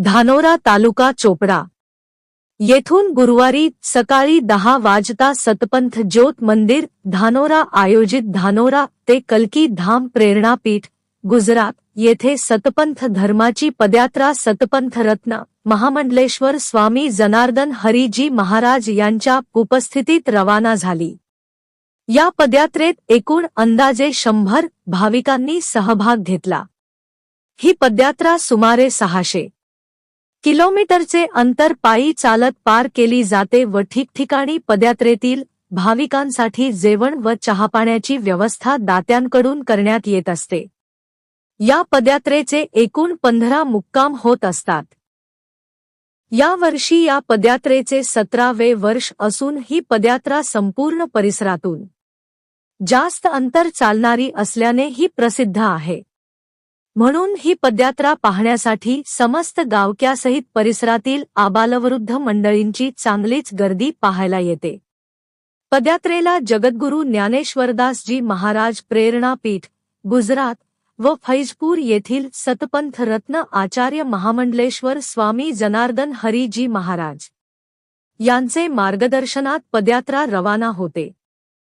धानोरा तालुका चोपडा येथून गुरुवारी सकाळी 10 वाजता सतपंथ ज्योत मंदिर धानोरा आयोजित धानोरा ते कल्की धाम प्रेरणापीठ गुजरात येथे सतपंथ धर्माची पदयात्रा सतपंथ रत्न महामंडलेश्वर स्वामी जनार्दन हरीजी महाराज यांच्या उपस्थितीत रवाना झाली। या पदयात्रेत एकूण अंदाजे 100 भाविकांनी सहभाग घेतला। ही पदयात्रा सुमारे 600 किलोमीटरचे अंतर पायी चालत पार केली जाते व ठिकठिकाणी पदयात्रेतील भाविकांसाठी जेवण व चहापाण्याची व्यवस्था दात्यांकडून करण्यात येत असते। या पदयात्रेचे एकूण 15 मुक्काम होत असतात। या वर्षी या पदयात्रेचे 17वे वर्ष असून ही पदयात्रा संपूर्ण परिसरातून जास्त अंतर चालणारी असल्याने ही प्रसिद्ध आहे। म्हणून ही पदयात्रा पाहण्यासाठी समस्त गावक्यासहित परिसरातील आबालवृद्ध मंडळींची चांगलीच गर्दी पाहायला येते। पदयात्रेला जगद्गुरू ज्ञानेश्वरदासजी महाराज प्रेरणापीठ गुजरात व फैजपूर येथील सतपंथ रत्न आचार्य महामंडलेश्वर स्वामी जनार्दन हरीजी महाराज यांचे मार्गदर्शनात पदयात्रा रवाना होते।